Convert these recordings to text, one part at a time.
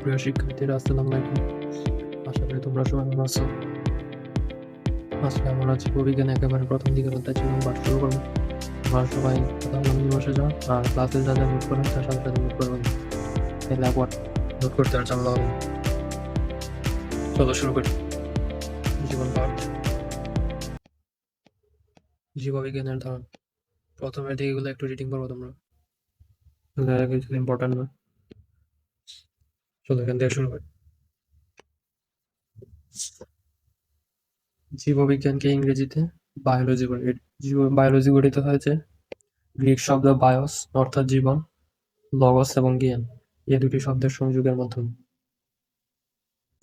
প্রিয় শিক্ষার্থীরা, আসসালামু আলাইকুম। আশা করি তোমরা সবাই ভালো আছো। আজকে আমরা জীববিজ্ঞানে একেবারে প্রথম দিকের অধ্যায় ছিল পাঠ শুরু করবো। তোমরা সবাই প্রধানমন্ত্রী বসে যাও আর ক্লাসে যা যা নোট করেন তার সাথে সাথে নোট করবেন। তাহলে একবার নোট করতে আর ঝামেলা হবে না। চলো শুরু করি। জীবন পাঠ, জীববিজ্ঞানের ধারণ। প্রথমের দিকগুলো একটু রিডিং করবো তোমরা, কিছু ইম্পর্টেন্ট না। চলো এখান থেকে শুরু করি। জীববিজ্ঞানকে ইংরেজিতে বায়োলজি বলে। বায়োলজি গঠিত হয়েছে গ্রিক শব্দ বায়োস অর্থাৎ জীবন, লগস এবং জ্ঞান এই দুটি শব্দের সংযোগের মাধ্যমে।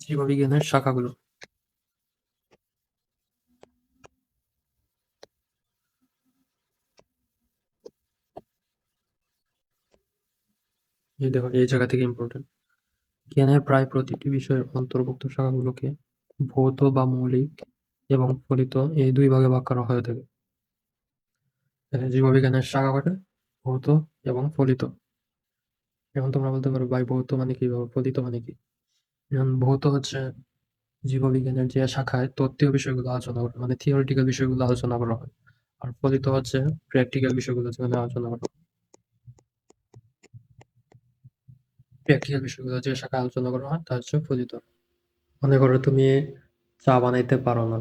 জীববিজ্ঞানের শাখাগুলো। এই দেখো, এই জায়গা থেকে ইম্পর্টেন্ট। জ্ঞানের প্রায় প্রতিটি বিষয়ের অন্তর্ভুক্ত শাখাগুলোকে ভৌত বা মৌলিক এবং ফলিত এই দুই ভাগে ভাগ করা হয়ে থাকে। জীববিজ্ঞানের শাখা কয়টা? ভৌত এবং ফলিত। এখন তোমরা বলতে পারো ভাই ভৌত মানে কি বা ফলিত মানে কি? এখন ভৌত হচ্ছে জীববিজ্ঞানের যে শাখায় তত্ত্বীয় বিষয়গুলো আলোচনা করা, মানে থিওরিটিক্যাল বিষয়গুলো আলোচনা করা হয়। আর ফলিত হচ্ছে প্র্যাকটিক্যাল বিষয়গুলো যেখানে আলোচনা করা হয়। প্র্যাকটিক্যাল বিষয়গুলো যে শাখায় আলোচনা করা হয় তা হচ্ছে ফলিত। মনে করো তুমি চা বানাইতে পারো না,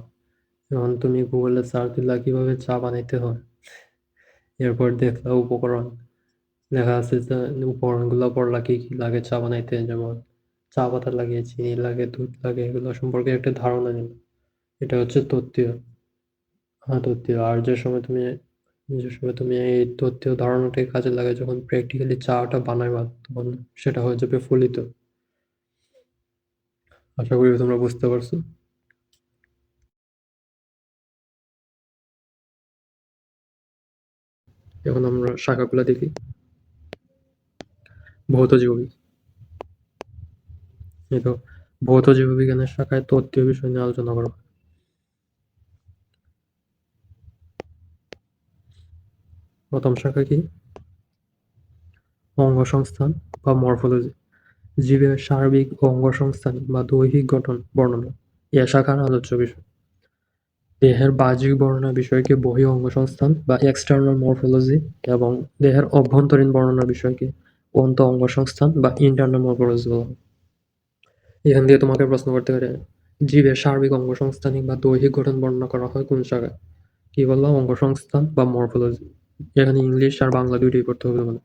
এখন তুমি গুগলে সার্চ দিলা কিভাবে চা বানাইতে হয়, এরপর দেখলা উপকরণ, দেখা আছে যে উপকরণগুলো পড়লা কি কি লাগে চা বানাইতে, যেমন চা পাতা লাগে, চিনি লাগে, দুধ লাগে, এগুলো সম্পর্কে একটা ধারণা নিল। এটা হচ্ছে তত্ত্বীয়। হ্যাঁ, তত্ত্বীয়। আর যে সময় তুমি এই তত্ত্বীয় ধারণাটাকে কাজে লাগাই যখন প্র্যাকটিক্যালি চাটা বানাইবা, তখন সেটা হয়ে যাবে ফলিত। আশা করি তোমরা বুঝতে পারছো। এখন আমরা শাখাগুলো দেখি। ভৌত জীববিজ্ঞান। এই তো, ভৌত জীববিজ্ঞানের শাখায় তত্ত্বীয় বিষয় নিয়ে আলোচনা করা হয়। প্রথম শাখা কি? অঙ্গসংস্থান বা মরফোলজি। জীবের সার্বিক অঙ্গসংস্থান বা দৈহিক গঠন বর্ণনা এ শাখার আলোচ্য বিষয়। দেহের বাহ্যিক বর্ণনা বিষয়কে বহিঃ অঙ্গসংস্থান বা এক্সটার্নাল মরফোলজি এবং দেহের অভ্যন্তরীণ বর্ণনা বিষয়কে অন্ত অঙ্গসংস্থান বা ইন্টারনাল মরফোলজি বলা হয়। এখান দিয়ে তোমাকে প্রশ্ন করতে পারে, জীবের সার্বিক অঙ্গসংস্থানিক বা দৈহিক গঠন বর্ণনা করা হয় কোন শাখায়? কি বললাম? অঙ্গসংস্থান বা মরফোলজি। এখানে ইংলিশ আর বাংলা দুইটাই পড়তে হবে, মানে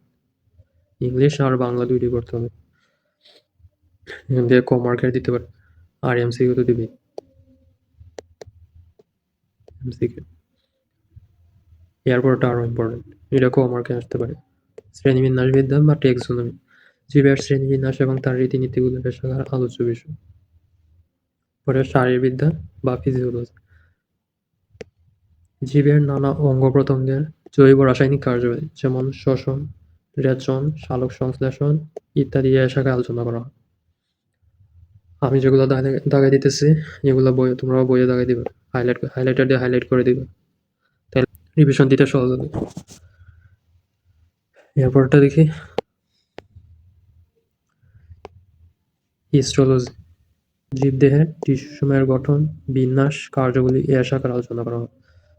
ইংলিশ আর বাংলা দুইটাই পড়তে হবে। এখান দিয়ে ক মার্কের দিতে পারে, আর এমসিকিউ তো দিবি। এমসিকিউ এরপরটা আরো ইম্পর্টেন্ট, এটা ক মার্কে আসতে পারে। শ্রেণীবিন্যাস বিদ্যা বা টেক্সোনমি। জীবের শ্রেণীবিন্যাস এবং তার রীতিনীতিগুলো এ শাখার আলোচ্য বিষয়। পরে শারীরবিদ্যা বা ফিজিওলজি। জীবের নানা অঙ্গ প্রত্যঙ্গের জৈব রাসায়নিক কার্যাবলী, যেমন শ্বসন, রেচন, সালোক সংশ্লেষণ ইত্যাদি এ শাখায় আলোচনা করা হয়। আমি যেগুলো দাগাই দিতেছি এগুলো বই, তোমরা বইয়ে দাগাই দিবে, হাইলাইটার দিয়ে হাইলাইট করে দিবে, তাহলে রিভিশন দিতে সহজ হবে। এরপরটা দেখি, হিস্টোলজি। জীবদেহের টিস্যুসমূহের গঠন, বিন্যাস, কার্যাবলী এ শাখার আলোচনা করা হয়।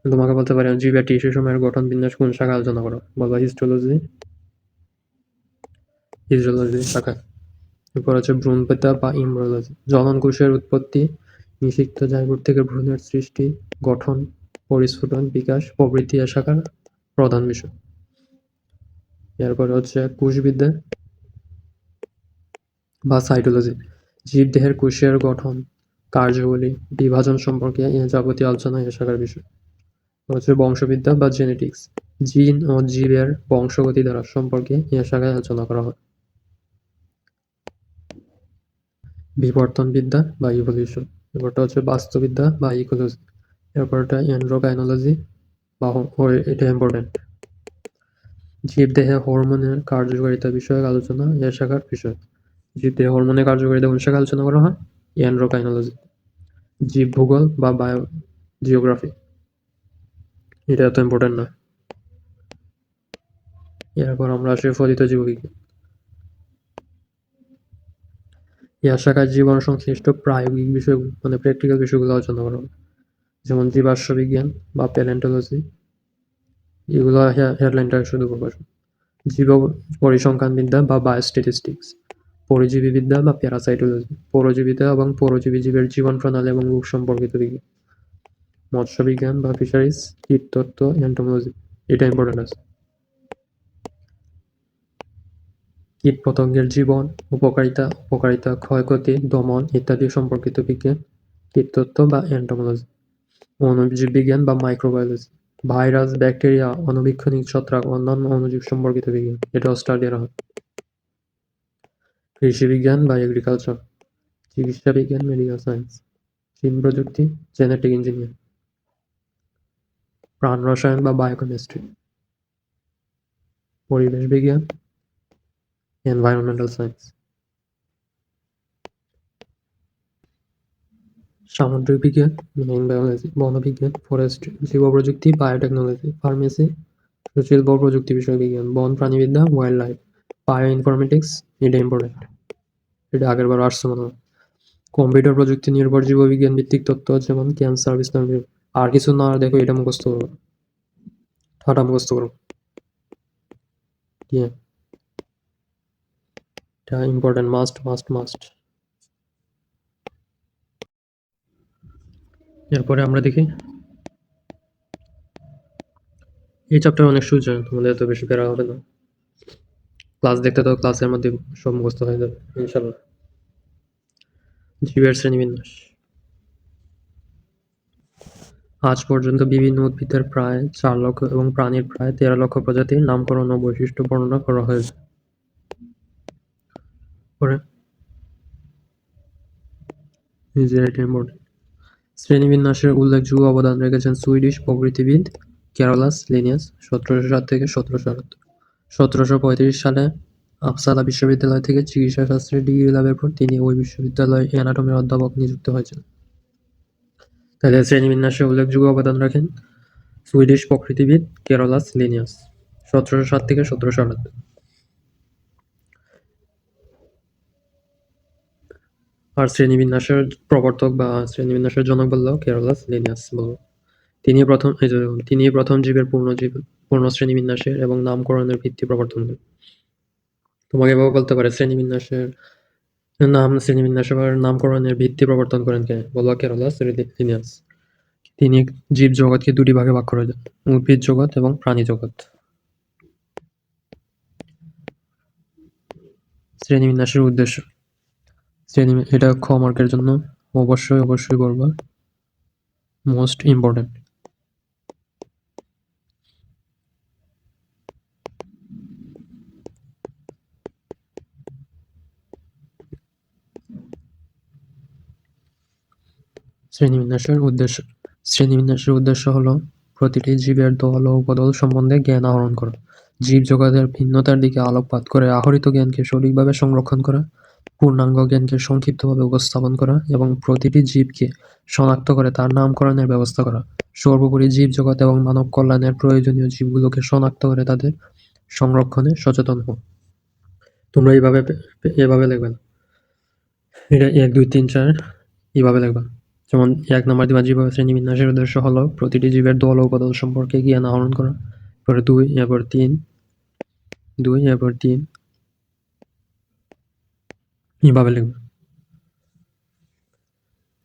তোমাকে বলতে পারি জীবের টিস্যুসমূহের গঠন বিন্যাস কোন শাখায় আলোচনা করা হয়? বলবা হিস্টোলজি, ফিজিওলজি শাখা। এরপর হচ্ছে ভ্রূণবিদ্যা বা ইমব্রিওলজি। জনন কোষের উৎপত্তি, নিষিক্ত জাইগোট থেকে ভ্রূণের সৃষ্টি, গঠন, পরিস্ফুটন, বিকাশ প্রভৃতি এ শাখার প্রধান বিষয়। এরপরে হচ্ছে কোষবিদ্যা বা সাইটোলজি। জীবদেহের কোষের গঠন, কার্যাবলী, বিভাজন সম্পর্কে এ যাবতীয় আলোচনা এ শাখার বিষয়। হচ্ছে বংশবিদ্যা বা জেনেটিক্স। জিন ও জীবের বংশগতি ধারা সম্পর্কে এ শাখায় আলোচনা করা হয়। বিবর্তনবিদ্যা বা ইভলিউশন। এরপরটা হচ্ছে বাস্তুবিদ্যা বা ইকোলজি। এরপরটা এন্ডোক্রাইনোলজি বা এটা ইম্পর্টেন্ট। জীবদেহে হরমোনের কার্যকারিতা বিষয়ক আলোচনা এ শাখার বিষয়। জীবদেহে হরমোনের কার্যকারিতা কোন শাখায় আলোচনা করা হয়? এন্ডোক্রাইনোলজি। জীব ভূগোল বা বায়ো জিওগ্রাফি, এটা এত ইম্পর্টেন্ট না। এরপর আমরা আসি ফলিত জীববিজ্ঞান। এই শাখায় জীবন সংশ্লিষ্ট প্রায়োগিক বিষয়গুলো মানে প্র্যাকটিক্যাল বিষয়গুলো আলোচনা করা হবে, যেমন জীবাশ্ম বিজ্ঞান বা প্যালেন্টোলজি। এগুলো হেডলাইনটা শুধু প্রকাশ। জীব পরিসংখ্যানবিদ্যা বা বায়োস্ট্যাটিস্টিক্স, পরজীবীবিদ্যা বা প্যারাসাইটোলজি, পরজীবিতা এবং পরজীবী জীবের জীবন প্রণালী এবং রোগ সম্পর্কিত বিজ্ঞান, মৎস্য বিজ্ঞান বা ফিশারিজ, কীটতত্ত্ব, এন্টোমোলজি। এটা ইম্পর্টেন্ট আছে। কীটপতঙ্গের জীবন, উপকারিতা, ক্ষয়ক্ষতি, দমন ইত্যাদি সম্পর্কিত বিজ্ঞান, কীটতত্ত্ব বা এন্টোমোলজি। অণুজীব বিজ্ঞান বা মাইক্রোবায়োলজি, ভাইরাস, ব্যাকটেরিয়া, অণুবীক্ষণিক ছত্রাক, অন্যান্য অণুজীব সম্পর্কিত বিজ্ঞান। এটা অস্ট্রেলিয়ার হয়। কৃষি বিজ্ঞান বা এগ্রিকালচার, চিকিৎসা বিজ্ঞান, মেডিকেল সায়েন্স, জিন প্রযুক্তি, জেনেটিক ইঞ্জিনিয়ার, প্রাণ রসায়ন বা বায়োকেমিস্ট্রি, পরিবেশ বিজ্ঞান, এনভায়রনমেন্টাল সায়েন্স, সামুদ্রিক বিজ্ঞান, মেরিন বায়োলজি, বনবিজ্ঞান, ফরেস্ট্রি, জীবপ্রযুক্তি, বায়োটেকনোলজি, ফার্মেসি, শিল্প প্রযুক্তি বিষয় বিজ্ঞান, বন প্রাণীবিদ্যা, ওয়াইল্ড লাইফ, বায়ো ইনফরমেটিক্স। এটা ইম্পর্টেন্ট, এটা আগের বার আসছে মনে হয়। কম্পিউটার প্রযুক্তি নির্ভর জীববিজ্ঞান ভিত্তিক তথ্য, যেমন ক্যান্সার বিস্তার। আর কিছু না দেখো, এটা মুখস্থ করো, ঠাটা মুখস্থ করো। এটা ইম্পর্টেন্ট, মাস্ট মাস্ট মাস্ট। এরপরে আমরা দেখি, এই চ্যাপ্টার অনেক সোজা, তোমাদের এত বেশি প্যারা হবে না। ক্লাস দেখতে তো ক্লাসের মধ্যে সব মুখস্থ হয়ে যাবে ইনশাল্লাহ। জীবের শ্রেণীবিন্যাস। আজ পর্যন্ত বিভিন্ন উদ্ভিদের প্রায় 4 লক্ষ এবং প্রাণীর প্রায় 13 লক্ষ প্রজাতির নামকরণ ও বৈশিষ্ট্য বর্ণনা করা হয়েছে। পরে শ্রেণীবিন্যাসের উল্লেখযোগ্য অবদান রেখেছেন সুইডিশ প্রকৃতিবিদ ক্যারোলাস লিনিয়াস 1707 থেকে 1778। 1735 সালে আপসালা বিশ্ববিদ্যালয় থেকে চিকিৎসাশাস্ত্রে ডিগ্রি লাভের পর তিনি ওই বিশ্ববিদ্যালয়ে অ্যানাটমির অধ্যাপক নিযুক্ত হয়েছিলেন। তাদের শ্রেণীবিন্যাসে উল্লেখযোগ্য অবদান রাখেন সুইডিশ প্রকৃতিবিদ ক্যারোলাস লিনিয়াস 1707 থেকে 1778। আর শ্রেণীবিন্যাসের প্রবর্তক বা শ্রেণীবিন্যাসের জনক বললেও ক্যারোলাস লিনিয়াস বলব। তিনি প্রথম জীবের পূর্ণ শ্রেণীবিন্যাসের এবং নামকরণের ভিত্তি প্রবর্তন করেন। তোমাকে এভাবে বলতে পারে শ্রেণীবিন্যাসের নামকরণের ভিত্তি প্রবর্তন করেন কে? বলবা ক্যারোলাস লিনিয়াস। তিনি জীব জগৎকে দুটি ভাগে ভাগ করে দেন, উদ্ভিদ জগৎ এবং প্রাণী জগৎ। শ্রেণীবিন্যাসের উদ্দেশ্য। এটা খ মার্কের জন্য অবশ্যই বলবা, মোস্ট ইম্পর্টেন্ট। শ্রেণীবিন্যাসের উদ্দেশ্য হলো প্রতিটি জীবের দল ও উপদল সম্বন্ধে জ্ঞান আহরণ করা, জীব জগতের ভিন্নতার দিকে আলোকপাত করে আহরিত জ্ঞানকে সঠিকভাবে সংরক্ষণ করা, পূর্ণাঙ্গ জ্ঞানকে সংক্ষিপ্তভাবে উপস্থাপন করা এবং প্রতিটি জীবকে শনাক্ত করে তার নামকরণের ব্যবস্থা করা। সর্বোপরি জীব জগৎ এবং মানব কল্যাণের প্রয়োজনীয় জীবগুলোকে শনাক্ত করে তাদের সংরক্ষণে সচেতন হও। তোমরা এভাবে লিখবে না, এটা 1, 2, 3, 4 এভাবে লিখবা। যেমন 1 নম্বর দিবা জীব শ্রেণীবিন্যাসের উদ্দেশ্য হলো প্রতিটি জীবের দল ও উপদল সম্পর্কে জ্ঞান আহরণ করা। এরপরে 2, এরপর 3, 2, এরপর 3 এভাবে লিখবা।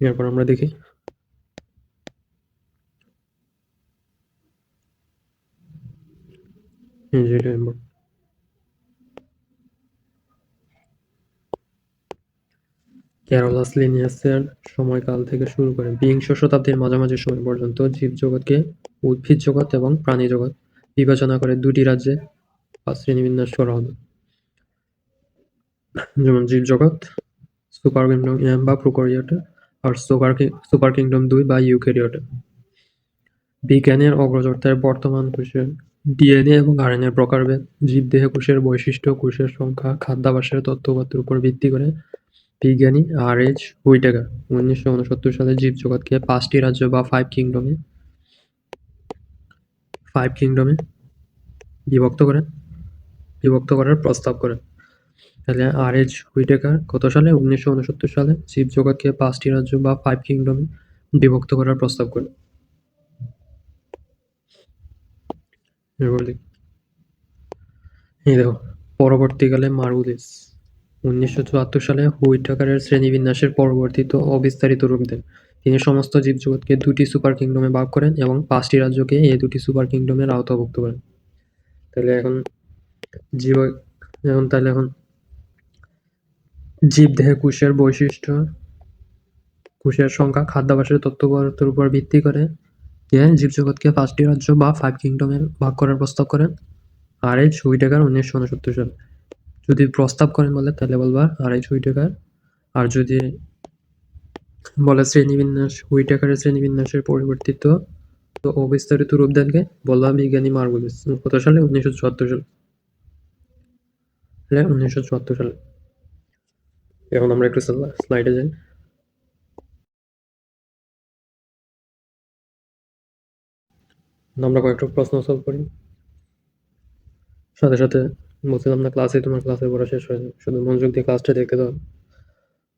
এরপর আমরা দেখি যেটা ক্যারোলাস লিনিয়াসের সময়কাল থেকে শুরু করে বিংশ শতাব্দীর মাঝামাঝি সময় পর্যন্ত জীবজগৎকে উদ্ভিদ জগৎ এবং প্রাণী জগৎ বিবেচনা করে দুটি রাজ্যে শ্রেণীবিন্যাস করা হলো। যেমন জীবজগৎ, সুপার কিংডম 1 বা প্রোক্যারিওটা, আর সুপার কিংডম 2 বা ইউক্যারিওটা। বিজ্ঞানের অগ্রযাত্রায় বর্তমান কোষের ডিএনএ এবং আরএনএ প্রকারভেদ, জীবদেহে কোষের বৈশিষ্ট্য, কোষের সংখ্যা, খাদ্যাভ্যাসের তথ্যউপাত্তের উপর ভিত্তি করে বিজ্ঞানী আর.এইচ. হুইটেকার 1969 সালে জীবজগৎকে 5টি রাজ্য বা 5 কিংডমে বিভক্ত করার প্রস্তাব করেন। তাহলে আর.এইচ. হুইটেকার কত সালে? 1969 সালে জীবজগৎকে 5টি রাজ্য বা 5 কিংডমে বিভক্ত করার প্রস্তাব করেন। এরপর দেখি, এই দেখো, পরবর্তীকালে মার্গুলিস 1974 সালে হুইটেকারের শ্রেণীবিন্যাসের পরিবর্তিত ও বিস্তারিত রূপ দেন। তিনি সমস্ত জীবজগৎকে 2টি সুপার কিংডমে ভাগ করেন এবং 5টি রাজ্যকে এই 2টি সুপার কিংডমের আওতাভুক্ত করেন। তাহলে এখন জীব এখন জীবদেহে কোষের বৈশিষ্ট্য, কোষের সংখ্যা, খাদ্যাভ্যাসের তথ্যের উপর ভিত্তি করে জীবজগৎকে 5টি রাজ্য বা 5 কিংডমে ভাগ করার প্রস্তাব করেন আর.এইচ. হুইটেকার 1969 সালে। যদি প্রস্তাব করেন বলে তাহলে বলবা আর.এইচ. হুইটেকার, আর যদি বলে শ্রেণীবিন্যাস, হুইটেকারের শ্রেণীবিন্যাসের পরিবর্তিত ও বিস্তারিত রূপ দেনকে বলবা বিজ্ঞানী মার্গুলিস। কত সালে? 1974 সালে। 1974 সালে। এখন আমরা একটু স্লাইডে যাই। আমরা কয়েকটা প্রশ্ন সলভ করি, সাথে সাথে বলছিলাম না ক্লাসে, তোমার ক্লাসের পড়া শেষ হয়ে যায়, শুধু মনোযোগ দিয়ে ক্লাসটা দেখতে দাও।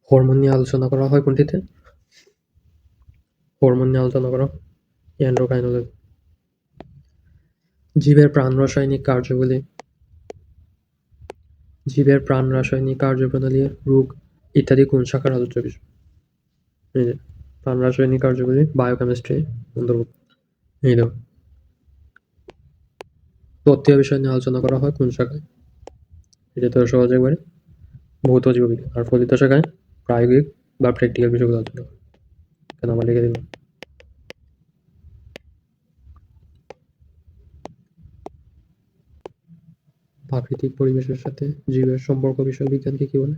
হরমোন নিয়ে আলোচনা করা হয় কোনটিতে? হরমোন নিয়ে আলোচনা করা এন্ডোক্রাইনোলজি। জীবের প্রাণ রাসায়নিক কার্যগুলি, জীবের প্রাণ রাসায়নিক কার্যপ্রণালী, রোগ ইত্যাদি কোন শাখার আলোচ্য বিষয়? এই যে প্রাণ রাসায়নিক কার্যগুলি বায়োকেমিস্ট্রি অন্তর্ভুক্ত। এই দেখো, তত্ত্বীয় বিষয় নিয়ে আলোচনা করা হয় কোন শাখায়? এটা তো সহজ একবারে, ভৌত জীববিজ্ঞান। আর ফলিত শাখায় প্রায়োগিক বা প্র্যাকটিক্যাল বিষয়গুলো আলোচনা করে। কেন আমার লিখে দিলাম। প্রাকৃতিক পরিবেশের সাথে জীবের সম্পর্ক বিষয় বিজ্ঞানকে কি বলে?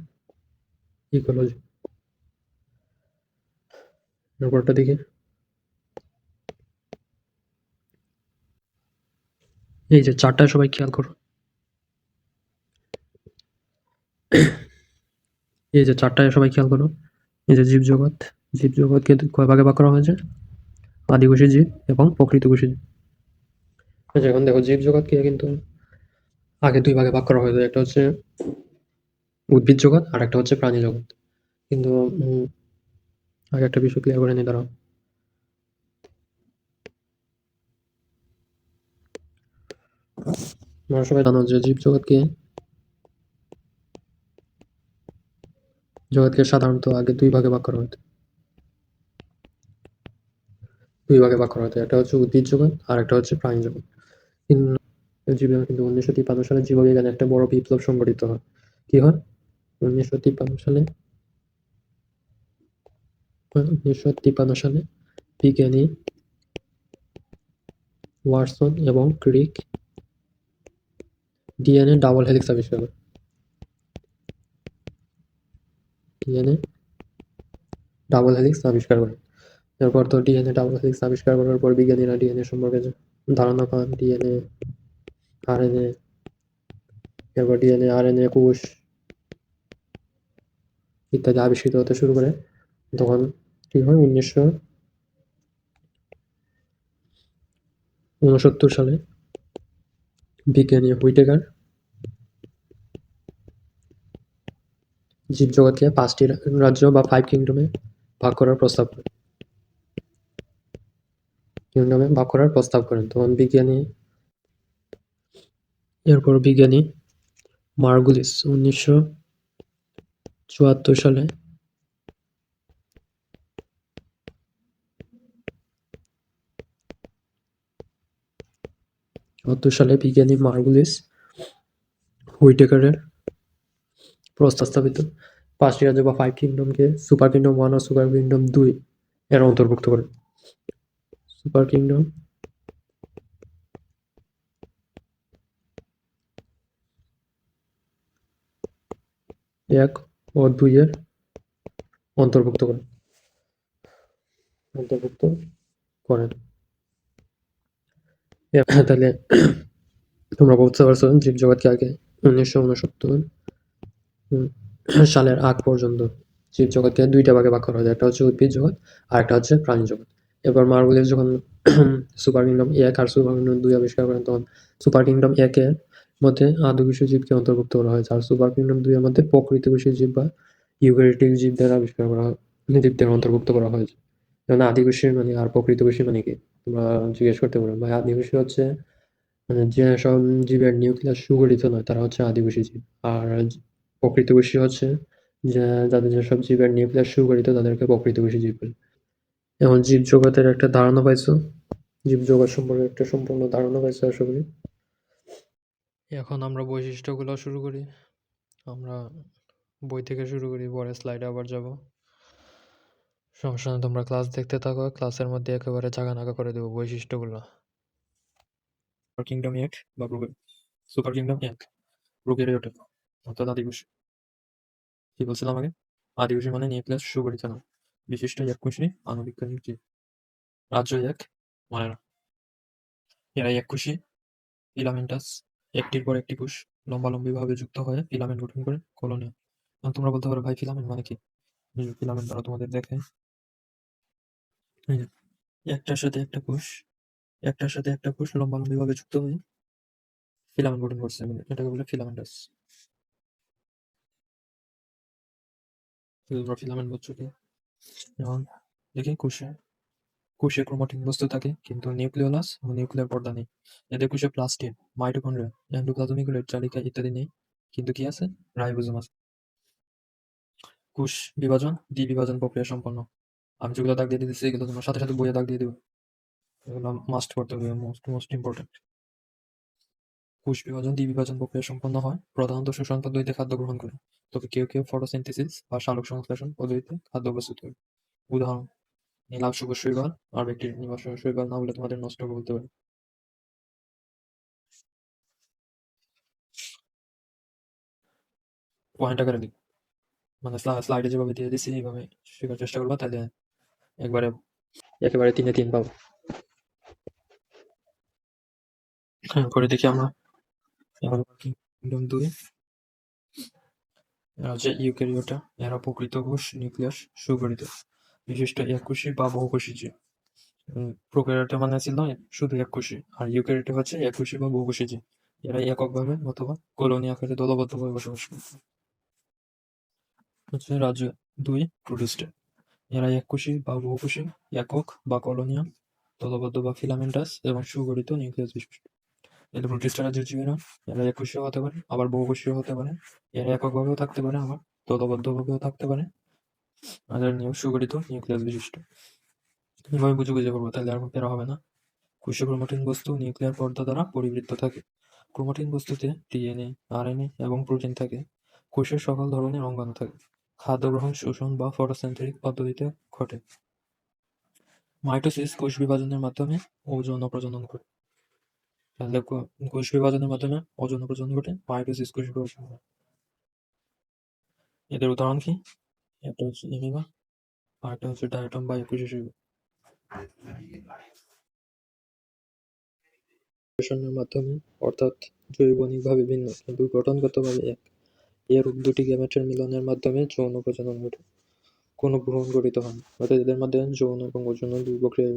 ইকোলজি। এরপরটা দেখি, এই যে চারটায় সবাই খেয়াল করো, এই যে চারটায় সবাই খেয়াল করো, এই যে জীবজগৎ, জীবজগৎকে কয় ভাগে ভাগ করা হয়েছে? আদিকোষী জীব এবং প্রকৃতকোষী জীব। এখন দেখো, জীবজগৎকে কিন্তু আগে 2 ভাগে ভাগ করা হয়েছে, একটা হচ্ছে উদ্ভিদ জগৎ আর একটা হচ্ছে প্রাণী জগৎ। কিন্তু আগে একটা বিষয় ক্লিয়ার করে নিই, দাঁড়াও। তোমরা সবাই জানো যে জীবজগৎকে সাধারণত আগে 2 ভাগে ভাগ করা হতো। 2 ভাগে ভাগ করা হতো, একটা হচ্ছে উদ্ভিদ জগৎ আর একটা হচ্ছে প্রাণী জগৎ। কিন্তু 1953 সালে জীববিজ্ঞানে একটা বড় বিপ্লব সংঘটিত হয়। কি হয়? 1953 সালে 1953 সালে বিজ্ঞানী ওয়াটসন এবং ক্রিক ডিএনএ ডাবল হেলিক্স আবিষ্কার করে। ডিএনএ ডাবল হেলিক্স আবিষ্কার করে। এরপর তো ডিএনএ ডাবল হেলিক্স আবিষ্কার করার পর বিজ্ঞানীরা ডিএনএ সম্পর্কে ধারণা পান, ডিএনএ, আরএনএ, এরপর ডিএনএ, আরএনএ, কোষ ইত্যাদি আবিষ্কৃত হতে শুরু করে। তখন কি হয়? 1969 সালে বিজ্ঞানী হুইটেকার জীবজগৎকে 5টি রাজ্য বা 5 কিংডমে ভাগ করার প্রস্তাব করেন। তখন বিজ্ঞানী মার্গুলিস 1974 সালে বিজ্ঞানী মার্গুলিস হুইটেকারের প্রস্তাবিত 5টি রাজ্য বা 5 কিংডমকে সুপার কিংডম 1 ও সুপার কিংডম 2 এর অন্তর্ভুক্ত করেন। সুপার কিংডম 1 ও 2 এর অন্তর্ভুক্ত করেন। তাহলে তোমরা বুঝতে পারছো জীবজগৎকে আগে 1969 সালের আগ পর্যন্ত জীবজগৎকে 2টা ভাগে ভাগ করা হয়, একটা হচ্ছে উদ্ভিদ জগৎ আর একটা হচ্ছে প্রাণী জগৎ। এবার মার্গুলিস যখন সুপার কিংডম 1 আর সুপার কিংডম 2 আবিষ্কার করেন, তখন সুপার কিংডম 1 এর মধ্যে আদিকোষীয় জীবকে অন্তর্ভুক্ত করা হয়েছে, আর সুপার কিংডম 2 এর মধ্যে প্রকৃতকোষী জীব বা ইউক্যারিওটিক জীবদের আবিষ্কার করা জীবদের অন্তর্ভুক্ত করা হয়েছে। যেমন আদিকোষী মানে আর প্রকৃতকোষী মানে কি? তোমরা জিজ্ঞেস করতে পারো। ভাই আদিকোষী হচ্ছে মানে যেসব জীবের নিউক্লিয়াস সুগঠিত নয় তারা হচ্ছে আদিকোষী জীব। আর প্রকৃতকোষী হচ্ছে যে যাদের যেসব জীবের নিউক্লিয়াস সুগঠিত তাদেরকে প্রকৃতকোষী জীব বলে। এখন জীবজগতের একটা ধারণা পাইছো? জীবজগৎ সম্পর্কে একটা সম্পূর্ণ ধারণা পাইছো আশা করি। এখন আমরা বৈশিষ্ট্যগুলো শুরু করি। আমরা বই থেকে শুরু করি, পরে স্লাইডে আবার যাব। সমস্যা নেই, তোমরা ক্লাস দেখতে থাকো, ক্লাসের মধ্যে একেবারে জাগা-নাগা করে দেবো বৈশিষ্ট্যগুলো। কিংডম 1 বা সুপার কিংডম 1 প্রোক্যারিওটে অর্থাৎ আদিকোষী। কি বলছিলাম আগে? আদিকোষী মানে নিউক্লিয়াস সুগঠিত নয়, বিশিষ্ট এককোষী আণুবীক্ষণিক জীব। রাজ্য 1 মানে না, এরা এককোষী ফিলামেন্টাস, একটির পর একটি কোষ লম্বালম্বিভাবে যুক্ত হয়ে ফিলামেন্ট গঠন করে কলোনি। এখন তোমরা বলতে পারো ভাই ফিলামেন্ট মানে কি? এই যে ফিলামেন্ট দ্বারা তোমাদের দেখে, এই যে একটার সাথে একটা কোষ, একটার সাথে একটা কোষ লম্বালম্বিভাবে যুক্ত হয়ে ফিলামেন্ট গঠন করছে, এটাকে বলে ফিলামেন্টাস। তোমরা ফিলামেন্ট বলছো কি? এখন দেখি কোষে কোষে ক্রোমাটিন বস্তু থাকে কিন্তু নিউক্লিওলাস ও নিউক্লিয়ার পর্দা নেই। এদের কোষে প্লাস্টিড, মাইটোকন্ড্রিয়া, এন্ডোপ্লাজমিক রেটিকুলাম ইত্যাদি নেই, কিন্তু কি আছে? রাইবোজোম আছে। কোষ বিভাজন দ্বিবিভাজন প্রক্রিয়া সম্পন্ন। আমি যেগুলো দাগ দিয়ে দিতেছি এগুলো তোমার সাথে সাথে বইয়ে দাগ দিয়ে দেবো, এগুলো মাস্ট করতে হবে, মোস্ট মোস্ট ইম্পর্টেন্ট। কোষ বিভাজন দ্বিবিভাজন প্রক্রিয়া সম্পন্ন হয় প্রধানত শোষণ পদ্ধতিতে খাদ্য গ্রহণ করে, তবে কেউ কেউ ফটোসিনথেসিস বা সালোক সংশ্লেষণ পদ্ধতিতে খাদ্য প্রস্তুত করে। উদাহরণ: নীলাভ শৈবাল আর ব্যাকটেরিয়া। নীলাভ শৈবাল না হলে তোমাদের নষ্ট বলতে পারে। পয়েন্ট আকারে দিই, মানে স্লাইডে যেভাবে দিয়ে দিচ্ছি এইভাবে শেখার চেষ্টা করবা, তাহলে একবারে একেবারে 3-এ 3 পাবো। হ্যাঁ, পরে দেখি আমরা এবার কিংডম 2 এরা হচ্ছে ইউক্যারিওটা। এরা প্রকৃত কোষ নিউক্লিয়াস সুগঠিত, বিশিষ্ট এককোষী বা বহুকোষী জীব। প্রোক্যারিওটা মানে ছিল শুধু এককোষী, আর ইউক্যারিওটা হচ্ছে এককোষী বা বহুকোষী জীব। এরা এককভাবে অথবা কলোনি আকারে দলবদ্ধভাবে বসবাস করে। হচ্ছে রাজ্য 2 প্রোটিস্টা। এরা এককোষী বা বহুকোষী, একক বা কলোনিয়াল, দলবদ্ধ বা ফিলামেন্টাস এবং সুগঠিত নিউক্লিয়াস বিশিষ্ট। এদের প্রোটিস্টা রাজ্যের জীবেরা এরা এককোষীয় হতে পারে, আবার বহুকোষীয় হতে পারে। এরা এককভাবেও থাকতে পারে, আবার দলবদ্ধভাবেও থাকতে পারে। আর এরা সুগঠিত নিউক্লিয়াস বিশিষ্ট। এভাবে বুঝে পারবো, তাহলে আর প্যারা হবে না। কোষে ক্রোমাটিন বস্তু নিউক্লিয়ার পর্দা দ্বারা পরিবৃত থাকে। ক্রোমাটিন বস্তুতে ডিএনএ, আরএনএ এবং প্রোটিন থাকে। কোষের সকল ধরনের অঙ্গাণু থাকে। খাদ্য গ্রহণ, শোষণ বা ফটোসিনথেটিক পদ্ধতিতে ঘটে। মাইটোসিস কোষ বিভাজনের মাধ্যমে ওজন ও প্রজনন ঘটে। তাহলে কোষ বিভাজনের মাধ্যমে ওজন ও প্রজনন ঘটে, মাইটোসিস কোষ বিভাজন ঘটে। এদের উদাহরণ কি? একটা হচ্ছে এমিবা, আর একটা হচ্ছে ডায়াটম বা একুশে শৈব। শোষণের মাধ্যমে, অর্থাৎ জৈবনিকভাবে ভিন্ন কিন্তু গঠনগতভাবে এক। এরূপ দুটি গ্যামেটের মিলনের মাধ্যমে যৌন প্রজনন ঘটে। কোনো ভ্রূণ গঠিত হয় না, অর্থাৎ এদের মাধ্যমে যৌন এবং অযৌন দুই প্রক্রিয়ায়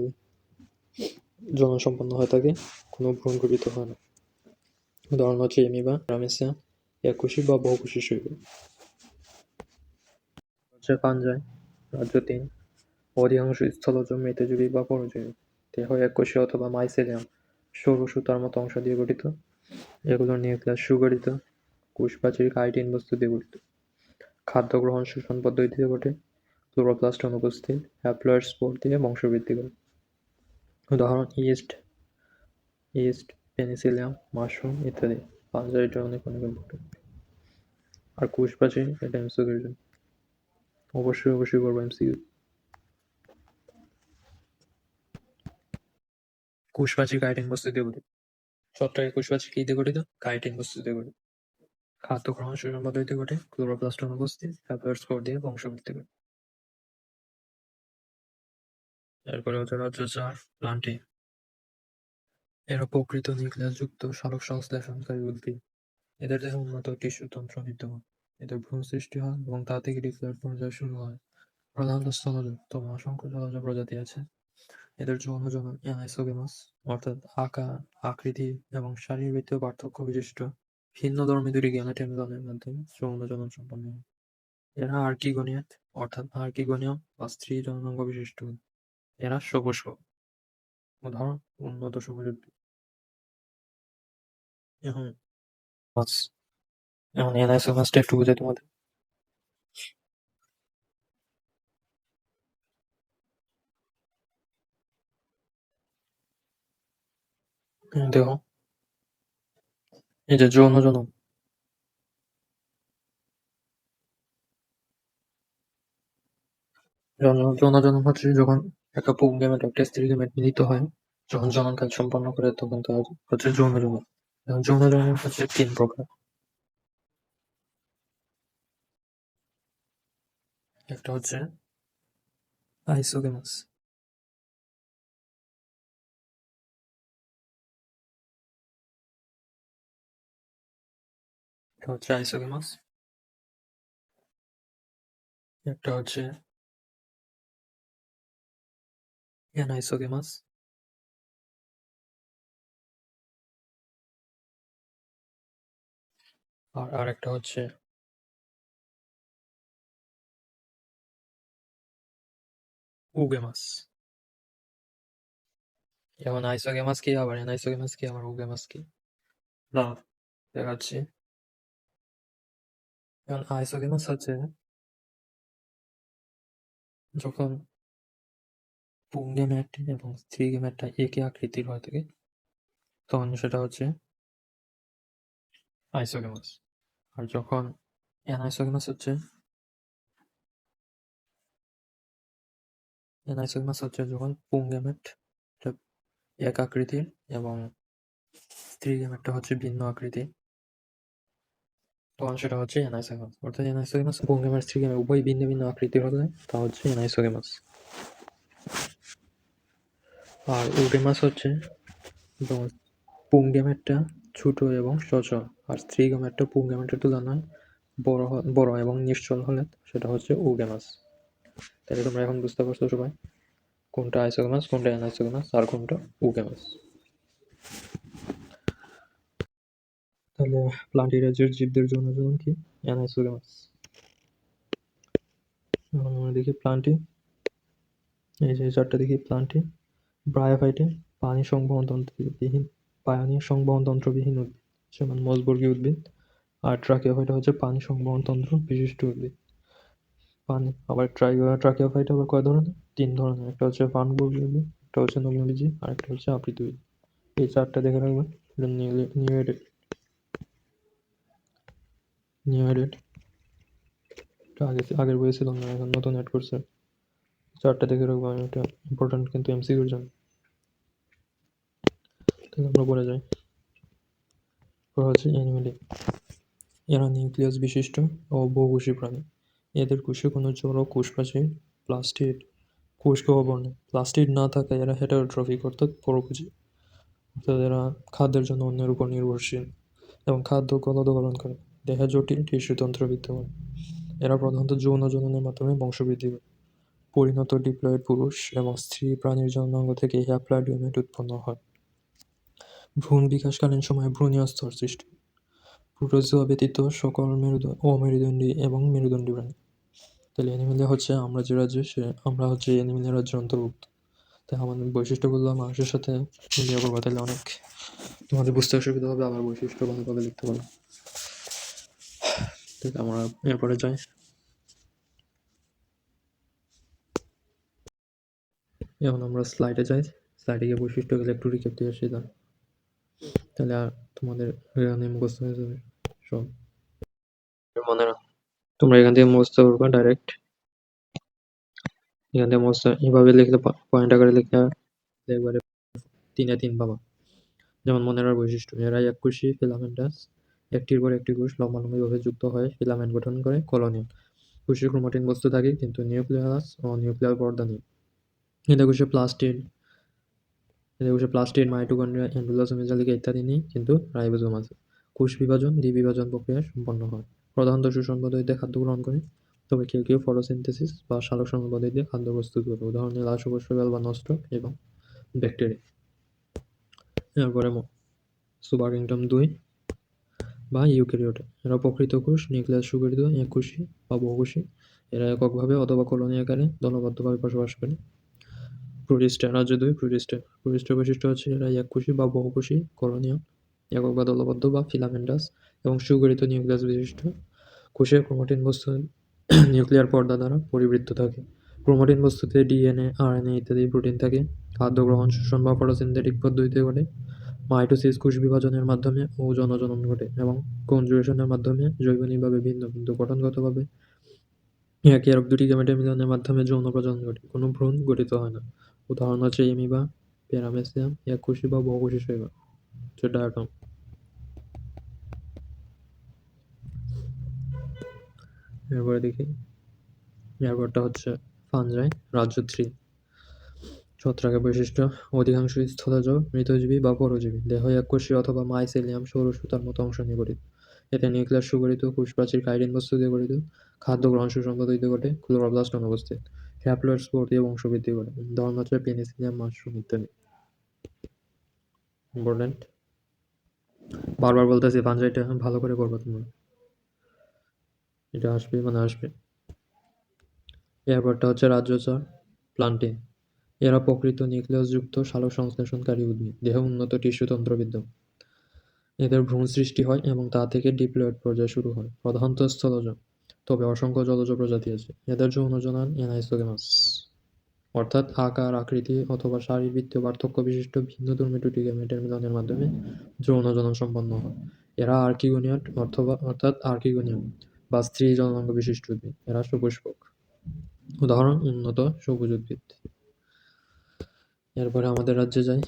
যৌন সম্পন্ন হয়ে থাকে, কোনো ভ্রূণ গঠিত হয় না। উদাহরণ হচ্ছে এমিবা, প্যারামিসিয়া, এককোষী বা বহুকোষী শৈব। হচ্ছে ফানজাই রাজ্য 3। অধিকাংশ স্থলজ মৃতজীবী বা পরজীবী। দেহ এককোষী অথবা মাইসেলিয়াম সৌর সুতার মতো অংশ দিয়ে গঠিত। এগুলোর নিউক্লিয়াস সুগঠিত, কোষপ্রাচীর কাইটিন বস্তু দিয়ে গঠিত। খাদ্য গ্রহণ শোষণ পদ্ধতিতে ঘটে। ক্লোরোপ্লাস্ট অনুপস্থিত, হ্যাপ্লয়েড স্পোর দিয়ে বংশবৃদ্ধি করে। উদাহরণ: ইস্ট, পেনিসিলিয়াম, মাশরুম ইত্যাদি। ফানজাইটা অনেক ইম্পর্টেন্ট। আর কোষপ্রাচীর, এটা এমসিকিউর জন্য অবশ্যই করবো এমসিকিউ। কোষপ্রাচীর কাইটিন বস্তু দিয়ে গঠিত। ছত্রাকের কোষপ্রাচীর কি দিয়ে গঠিত? কাইটিন বস্তু দিয়ে গঠিত। খাদ্য গ্রহণ শোষণ পদ্ধতিতে ঘটে। ক্লোরোপ্লাস্ট অনুপস্থিত, হ্যাপ্লয়েড স্পোর দিয়ে বংশবৃদ্ধি করে। এরপরে হচ্ছে রাজ্য 4 প্লান্টি। এরা প্রকৃত নিউক্লিয়াস যুক্ত সালোক সংশ্লেষণকারী উদ্ভিদ। এদের দেহে উন্নত টিস্যু তন্ত্র বিদ্যমান। এদের ভ্রূণ সৃষ্টি হয় এবং তা থেকে ডিপ্লয়েড পর্যায় শুরু হয়। প্রধানত স্থলজ, তবে অসংখ্য জলজ প্রজাতি আছে। এদের যৌন জনন অ্যানাইসোগেমাস, অর্থাৎ আকার, আকৃতি এবং শারীরবৃত্তীয় পার্থক্য বিশিষ্ট। ভিন্ন ধর্মী দুটি গ্যামেটের মিলনের মাধ্যমে যৌন জনন সম্পন্ন হয়। এরা আর্কিগোনিয়াত অর্থাৎ আর্কিগোনিয়াম বা স্ত্রী জননাঙ্গ বিশিষ্ট। এরা সপুষ্পক। উদাহরণ: উন্নত সবুজ উদ্ভিদ। এখন এখন অ্যানাইসোমাসটা একটু বুঝাই তোমাদের। দেখো, এই যে যৌন জনন, যৌন জনন হচ্ছে যখন একটা পুংগ্যামেট একটা স্ত্রী গ্যামেট মিলিত হয়, যখন জনন কাজ সম্পন্ন করে তখন তার হচ্ছে যৌন জনন। এখন যৌন জনন হচ্ছে 3 প্রকার। একটা হচ্ছে আইসোগেমাস, একটা হচ্ছে আইসোগেমাস, একটা হচ্ছে অ্যানাইসোগেমাস, আর আরেকটা হচ্ছে উগেমাস। যেমন আইসোগেমাস কি আবার অ্যানাইসোগেমাস কি আবার উগেমাস কি, না দেখাচ্ছি। যেমন আইসোগেমাস হচ্ছে যখন পুংগ্যামেট এবং স্ত্রী গ্যামেটটা একই আকৃতির হয়ে থাকে তখন সেটা হচ্ছে আইসোগেমাস। আর যখন অ্যানাইসোগেমাস হচ্ছে যখন পুংগ্যামেট এক আকৃতির এবং স্ত্রী গ্যামেটটা হচ্ছে ভিন্ন আকৃতি, তখন সেটা হচ্ছে অ্যানাইসোগেমাস। অর্থাৎ অ্যানাইসোগেমাস পুংগ্যামেট স্ত্রী গ্যামেট উভয় ভিন্ন ভিন্ন আকৃতির হলে তা হচ্ছে অ্যানাইসোগেমাস। আর উগেমাস হচ্ছে যখন পুংগ্যামেটটা ছোট এবং সচল আর স্ত্রী গ্যামেটটা পুংগ্যামেটের তুলনায় বড় এবং নিশ্চল হলে সেটা হচ্ছে উগেমাস। তাহলে তোমরা এখন বুঝতে পারছো সবাই কোনটা আইসোগেমাস, কোনটা অ্যানাইসোগেমাস আর কোনটা উগেমাস। তাহলে প্লান্টিরাজ্যের জীবদের যৌন জনন কি? অ্যানাইসোগেমাস। এখন আমরা দেখি প্লান্টি, এই যে চারটা দেখি প্লান্টি। ব্রায়োফাইটে পানি সংবহন তন্ত্রবিহীন উদ্ভিদ, যেমন মসবর্গীয় উদ্ভিদ। আর ট্রাকিওফাইটা হচ্ছে পানি সংবহন তন্ত্র বিশিষ্ট উদ্ভিদ। পানি আবার ট্রাকিওফাইটা আবার কয় ধরনের? 3 ধরনের। একটা হচ্ছে পানবর্গীয় উদ্ভিদ, একটা হচ্ছে নগ্নবীজি, আর একটা হচ্ছে আবৃতবীজ। এই চারটা দেখে রাখবেন। নিউ এডেড আগের বই ছিল না, এখন নতুন অ্যাড করছে। চারটা দেখে রাখবো আমি, এটা ইম্পর্টেন্ট কিন্তু এমসিকিউর জন্য। তাহলে আমরা বলে যাই। হচ্ছে অ্যানিমেলিক, এরা নিউক্লিয়াস বিশিষ্ট ও বহুকোষী প্রাণী। এদের কোষে কোনো জড় কোষপ্রাচীর প্লাস্টিড কোষকে অবর্ণে। প্লাস্টিড না থাকায় এরা হেটারোট্রফিক অর্থাৎ পরোপজীবী, অর্থাৎ এরা খাদ্যের জন্য অন্যের উপর নির্ভরশীল এবং খাদ্য গলদগলন করে। দেহে জটিল টিস্যুতন্ত্র বিদ্যমান। এরা প্রধানত যৌন জননের মাধ্যমে বংশবৃদ্ধি করে। পরিণত ডিপ্লয়েড পুরুষ এবং স্ত্রী প্রাণীর জননাঙ্গ থেকে হ্যাপ্লয়েড গ্যামেট উৎপন্ন হয়। ভ্রূণ বিকাশকালীন সময়ে ভ্রূণীয় স্তর সৃষ্টি। প্রোটোজোয়া ব্যতীত সকল অমেরুদণ্ডী এবং মেরুদণ্ডী প্রাণী। তাহলে অ্যানিমেলিয়া হচ্ছে আমরা যে রাজ্যে আমরা হচ্ছে অ্যানিমেলিয়া রাজ্যের অন্তর্ভুক্ত। তাই আমাদের বৈশিষ্ট্যগুলো মানুষের সাথে মিলিয়ে করবো, তাহলে অনেক তোমাদের বুঝতে অসুবিধা হবে, আবার বৈশিষ্ট্য ভালোভাবে লিখতে পারবো। ঠিক, আমরা এরপরে যাই। এখন আমরা স্লাইডে যাই। স্লাইডে গিয়ে বৈশিষ্ট্যগুলো একটু রিক্যাপ দিয়ে আসি। তাহলে তোমাদের এখানে মুখস্থ হয়ে যাবে সব, মনে রাখো। তোমরা এখান থেকে মুখস্থ করবা ডাইরেক্ট, এখান থেকে মুখস্থ এভাবে লিখলে পয়েন্ট আকারে লিখলে একবারে 3-3 পাবা। যেমন মনের বৈশিষ্ট্য, এরা এককোষী ফিলামেন্টাস, একটির পর একটি কোষ লম্বালম্বিভাবে যুক্ত হয়ে ফিলামেন্ট গঠন করে কলোনিয়াল। কোষে ক্রোমাটিন বস্তু থাকে কিন্তু নিউক্লিয়াস ও নিউক্লিয়ার পর্দা নেই। এদের কোষে প্লাস্টিড, মাইটোকন্ড্রিয়া, এন্ডোপ্লাজম, মেসোলিকা ইত্যাদি নেই, কিন্তু রাইবোজোম আছে। কোষ বিভাজন দ্বিবিভাজন প্রক্রিয়া সম্পন্ন হয়। প্রধানত শোষণ পদ্ধতিতে খাদ্য গ্রহণ করে, তবে কেউ কেউ ফটোসিনথেসিস বা সালোকসংশ্লেষণ পদ্ধতিতে খাদ্য প্রস্তুত করে। উদাহরণ লাশ কোষ বা নষ্ট এবং ব্যাকটেরিয়া। এরপরে সুপারকিংডম 2, বা ইউক্যারিওটে। এরা প্রকৃত কোষ, নিউক্লিয়াস সুগঠিত, এককোষী বা বহুকোষী। এরা এককভাবে অথবা কলোনি আকারে দলবদ্ধভাবে বসবাস করে। প্রোটিস্টা, রাজ্য 2 প্রোটিস্টা। প্রোটিস্টার বৈশিষ্ট্য হচ্ছে এরা এককোষী বা বহুকোষী, কলোনিয়াল, একক বা দলবদ্ধ বা ফিলামেন্টাস এবং সুগঠিত নিউক্লিয়াস বিশিষ্ট। কোষের ক্রোমাটিন বস্তু নিউক্লিয়ার পর্দা দ্বারা পরিবৃত্ত থাকে। ক্রোমাটিন বস্তুতে ডিএনএ, আরএনএ ইত্যাদি প্রোটিন থাকে। খাদ্য গ্রহণ, শোষণ বা ফটোসিনথেটিক পদ্ধতিতে ঘটে। মাইটোসিস কোষ বিভাজনের মাধ্যমে ও জনন ঘটে এবং কনজুগেশনের মাধ্যমে জৈব নির্ভাবে ভিন্ন কিন্তু গঠনগতভাবে একই এরক দুটি গ্যামেটের মিলনের মাধ্যমে যৌন প্রজনন ঘটে। কোনো ভ্রূণ গঠিত হয় না। উদাহরণ হচ্ছে এমিবা, প্যারামেসিয়াম, এককোষী বা বহুকোষী শৈবাল, ডায়াটম। এরপরে দেখি, এরপরটা হচ্ছে ফানজাই, রাজ্য 3। ছত্রাকের বৈশিষ্ট্য: অধিকাংশই স্থলজ, মৃতজীবী বা পরজীবী। দেহ এককোষী অথবা মাইসেলিয়াম সৌরসুতার মতো অংশ নিয়ে গঠিত। এতে নিউক্লিয়াস সুগঠিত, কোষপ্রাচীর কাইটিন বস্তু দিয়ে গঠিত। খাদ্য গ্রহণ শোষণ পদ্ধতিতে ঘটে। ক্লোরোপ্লাস্ট অনুপস্থিত। হ্যাপ্লয়েড স্পোর দিয়ে বংশবৃদ্ধি ঘটে। উদাহরণ হচ্ছে পেনিসিলিয়াম, মাশরুম ইত্যাদি। ইম্পর্টেন্ট, বারবার বলতেছি ফানজাইটা ভালো করে করবো তোমরা, এটা আসবে মানে আসবে। এরপরটা হচ্ছে রাজ্য 4, প্লান্টিন। এরা প্রকৃত নিউক্লিয়াসযুক্ত সালোক সংশ্লেষণকারী উদ্ভিদ। দেহে উন্নত টিস্যুতন্ত্র বিদ্যমান। এদের ভ্রূণ সৃষ্টি হয় এবং তা থেকে ডিপ্লয়েড পর্যায় শুরু হয়। প্রধানত স্থলজ, তবে অসংখ্য জলজ প্রজাতি আছে। এদের যৌন জনন অ্যানাইসোগেমাস, অর্থাৎ আকার, আকৃতি অথবা শারীরবৃত্তীয় পার্থক্য বিশিষ্ট ভিন্ন ধর্মী দুটি গ্যামেটের মিলনের মাধ্যমে যৌন জনন সম্পন্ন হয়। এরা আর্কিগোনিয়াট অর্থাৎ আর্কিগোনিয়াম বা স্ত্রী জননাঙ্গ বিশিষ্ট উদ্ভিদ। এরা সপুষ্পক। উদাহরণ উন্নত সবুজ উদ্ভিদ। এরপরে আমাদের রাজ্যে যাই,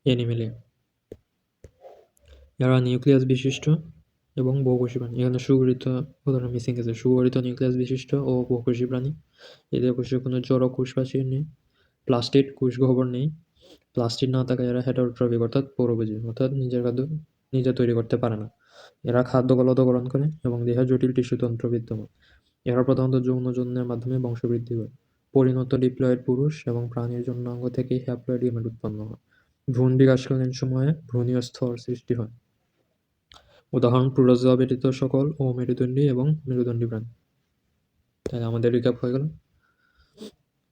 অ্যানিমেলিয়া। এরা নিউক্লিয়াস বিশিষ্ট এবং বহুকোষী প্রাণী। এখানে সুগঠিত উদাহরণ মিসিং আছে। সুগঠিত নিউক্লিয়াস বিশিষ্ট ও বহুকোষী প্রাণী। এদের কোষে কোনো জড় কোষপ্রাচীর নেই। প্লাস্টিড কোষগহ্বর নেই। প্লাস্টিড না থাকায় এরা হেটারোট্রপিক অর্থাৎ পরভোজী, অর্থাৎ নিজের খাদ্য নিজে তৈরি করতে পারে না। এরা খাদ্য গলদকরণ করে এবং দেহে জটিল টিস্যুতন্ত্র বিদ্যমান। এরা প্রধানত যৌন জননের মাধ্যমে বংশবৃদ্ধি করে। পরিণত ডিপ্লয়েড পুরুষ এবং প্রাণীর জননাঙ্গ থেকে হ্যাপ্লয়েড গ্যামেট উৎপন্ন হয়। ভ্রূণ বিকাশকালীন সময়ে ভ্রূণীয় স্তর সৃষ্টি হয়। উদাহরণ প্রোটোজোয়া ব্যতীত সকল অমেরুদণ্ডী এবং মেরুদণ্ডী প্রাণী। তাহলে আমাদের রিক্যাপ হয়ে গেল।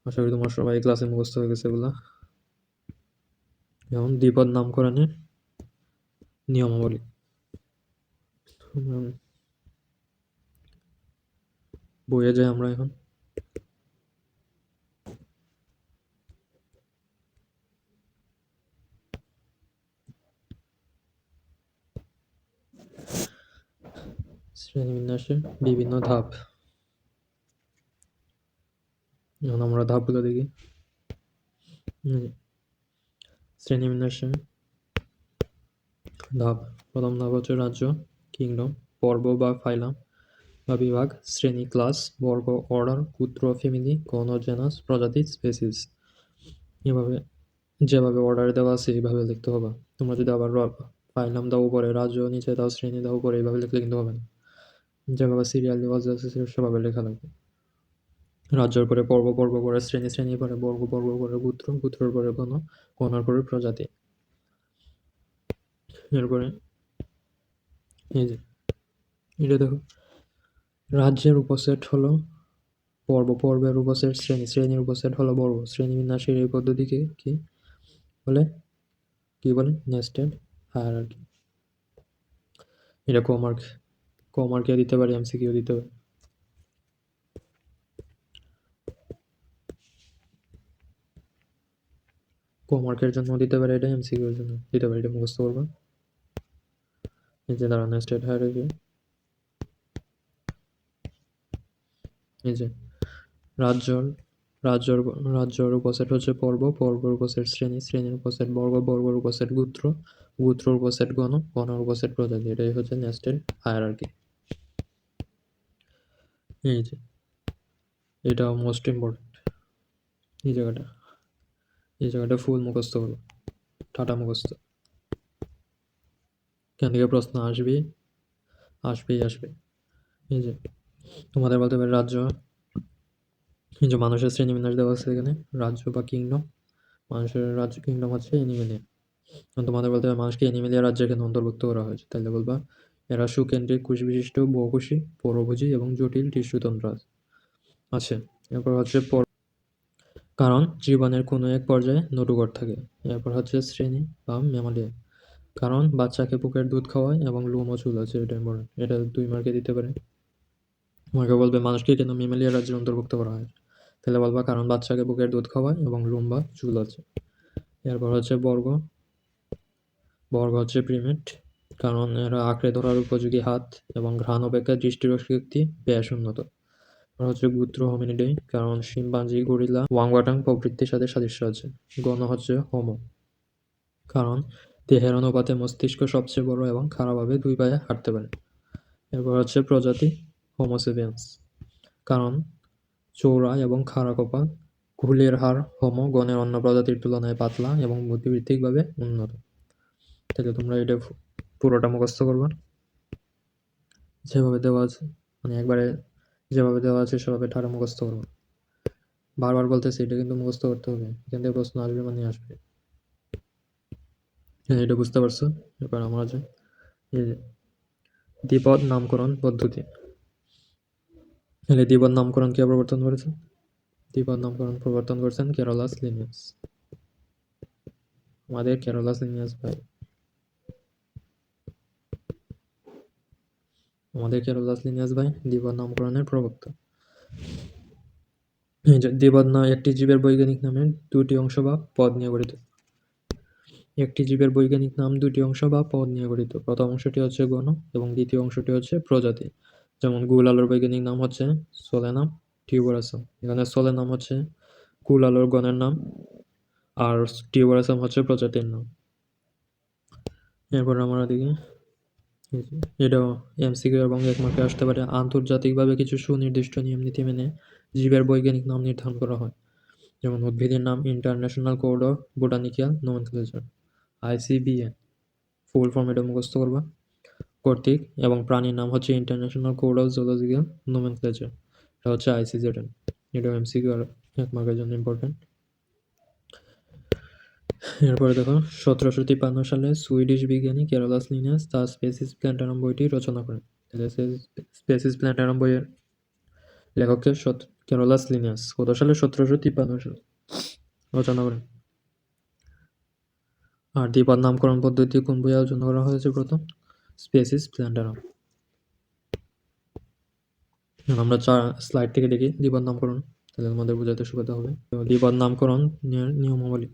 আশা করি তোমার সবাই ক্লাসে মুখস্থ হয়ে গেছে এগুলা। যেমন দ্বিপদ নামকরণের নিয়মাবলী। বইয়ে যাই আমরা এখন। শ্রেণীবিন্যাসের বিভিন্ন ধাপ। এখন আমরা ধাপগুলো দেখি। শ্রেণীবিন্যাসের ধাপ। প্রথম ধাপ হচ্ছে রাজ্য, কিংডম, পর্ব বা ফাইলাম বা বিভাগ, শ্রেণী, ক্লাস, বর্গ, অর্ডার, গোত্র, ফ্যামিলি, গণ, জেনাস, প্রজাতি, স্পেসিস। এভাবে যেভাবে অর্ডার দেওয়া আছে এইভাবে লিখতে হবে। তোমরা যদি আবার ফাইলাম দাও উপরে, রাজ্য নিচে দাও, শ্রেণী দাও উপরে, এইভাবে লিখলে কিন্তু হবে না। যেভাবে সিরিয়াল দেওয়া আছে সেভাবে লেখা লাগবে। রাজ্যের পরে পর্ব, পর্ব পরে শ্রেণী, শ্রেণীর পরে বর্গ, বর্গ পরে গোত্র, গোত্রের পরে গণ, গণের পরে প্রজাতি। এরপরে এই যে এটা দেখো, রাজ্যের উপসেট হলো পর্ব, পর্বের উপসেট শ্রেণী, শ্রেণীর উপসেট হলো বর্গ। শ্রেণীবিন্যাসের এই পদ্ধতিকে কি বলে? Nested hierarchy. এটা কমার্কে দিতে পারি, এমসিকিউ দিতে পারি। কমার্কের জন্য দিতে পারে, এটা এমসিকিউর জন্য দিতে পারে, এটা মুখস্থ করবা। এই যে দাঁড়া, নেস্টেড হায়ারার্কি। এই যে রাজ্যর উপসেট হচ্ছে পর্ব, পর্বর উপসেট শ্রেণী, শ্রেণীর উপসেট বর্গ, বর্গের উপসেট গোত্র, গোত্রের উপসেট গণ, গণের উপসেট প্রজাতি। এটাই হচ্ছে নেস্টেড হায়ারার্কি। এই যে এটা মোস্ট ইম্পর্টেন্ট। এই জায়গাটা ফুল মুখস্থ করো, ঠাটা মুখস্থ। এখান থেকে প্রশ্ন আসবেই। এই যে তোমাদের বলতে পারে রাজ্য, এই যে মানুষের শ্রেণীবিন্যাস দেওয়া আছে এখানে, রাজ্য বা কিংডম। মানুষের রাজ্য কিংডম হচ্ছে অ্যানিমেলিয়া। তোমাদের বলতে হবে মানুষকে অ্যানিমেলিয়া রাজ্যের কেন অন্তর্ভুক্ত করা হয়েছে, তাহলে বলবা এরা সুকেন্দ্রিক কোষবিশিষ্ট বহুকোষী পরভোজী এবং জটিল টিস্যুতন্ত্র আছে। এরপর হচ্ছে কারণ জীবনের কোনো এক পর্যায়ে নটুগর থাকে। এরপর হচ্ছে শ্রেণী বা ম্যামালিয়া। কারণ বাচ্চাকে বুকের দুধ খাওয়ায় এবং লোম ও চুল আছে, এটা ইম্পর্টেন্ট, এটা 2 মার্কে দিতে পারে। তোমাকে বলবে মানুষকে কেন ম্যামালিয়া রাজ্যের অন্তর্ভুক্ত করা হয়, তাহলে বলবা কারণ বাচ্চাকে বুকের দুধ খাওয়ায় এবং লোম বা চুল আছে। এরপর হচ্ছে বর্গ হচ্ছে প্রিমেট। কারণ এরা আঁকড়ে ধরার উপযোগী হাত এবং ঘ্রাণ অপেক্ষা দৃষ্টিশক্তি বেশ উন্নত। আর হচ্ছে গোত্র হোমিনিডে, কারণ শিম্পাঞ্জি, গরিলা, ওয়াংওয়াটাং প্রভৃতির সাথে সাদৃশ্য আছে। গণ হচ্ছে হোমো, কারণ দেহের অনুপাতে মস্তিষ্ক সবচেয়ে বড় এবং খাড়াভাবে 2 পায়ে হাঁটতে পারে। এরপর হচ্ছে প্রজাতি হোমোসেপিয়েন্স, কারণ চৌড়া এবং খাড়া কপাল। ঘুলের হাড় হোমো গণের অন্য প্রজাতির তুলনায় পাতলা এবং বুদ্ধিবৃত্তিকভাবে উন্নত। তাহলে তোমরা এটা পুরোটা মুখস্থ করবা যেভাবে দেওয়া আছে, মানে একবারে যেভাবে দেওয়া আছে সেভাবে ঠাড়া মুখস্থ করবা। বারবার বলতেছি এটা কিন্তু মুখস্থ করতে হবে, এখান থেকে প্রশ্ন আসবে মানে আসবে। এটা বুঝতে পারছো? এরপর আমরা যে এই যে দ্বিপদ নামকরণ পদ্ধতি, তাহলে দ্বিপদ নামকরণ কে প্রবর্তন করেছেন? দ্বিপদ নামকরণ প্রবর্তন করেছেন ক্যারোলাস লিনিয়াস। আমাদের ক্যারোলাস লিনিয়াস ভাই, দ্বিপদ নামকরণের প্রবক্তা। দ্বিপদ না একটি জীবের বৈজ্ঞানিক নামের 2টি অংশ বা পদ নিয়ে গঠিত। একটি জীবের বৈজ্ঞানিক নাম 2টি অংশ বা পদ নিয়ে গঠিত। প্রথম অংশটি হচ্ছে গণ এবং দ্বিতীয় অংশটি হচ্ছে প্রজাতি। যেমন গুল আলুর বৈজ্ঞানিক নাম হচ্ছে সোলেনাম টিউবারাসাম। এখানে সোলেনাম হচ্ছে কুল আলুর গণের নাম আর টিউবারাসাম হচ্ছে প্রজাতির নাম। এরপর আমরা দেখি এটাও এমসিকিউ এবং 1 মার্কে আসতে পারে। আন্তর্জাতিকভাবে কিছু সুনির্দিষ্ট নিয়ম নীতি মেনে জীবের বৈজ্ঞানিক নাম নির্ধারণ করা হয়। যেমন উদ্ভিদের নাম international code of botanical nomenclature, ICBN, full form এটা মুখস্থ করবা। কর্তৃক এবং প্রাণীর নাম হচ্ছে international code of zoological nomenclature, এটা হচ্ছে ICZN। এটাও এমসিকিউ আর 1 মার্কের জন্য ইম্পর্টেন্ট। এরপরে দেখো 1753 সালে সুইডিশ বিজ্ঞানী ক্যারোলাস লিনিয়াস তার স্পেসিস প্ল্যান্টারাম বইটি রচনা করেন। স্পেসিস প্ল্যান্টারাম বইয়ের লেখককে ক্যারোলাস লিনিয়াস কত সালে? 1753 সালে রচনা করেন। আর দ্বিপদ নামকরণ পদ্ধতি কোন বইয়ে আলোচনা করা হয়েছে প্রথম? স্পেসিস প্ল্যান্টারাম। আমরা 4 স্লাইড থেকে দেখি দ্বিপদ নামকরণ, তাহলে আমাদের বোঝাতে সুবিধা হবে। দ্বিপদ নামকরণ নিয়মাবলী।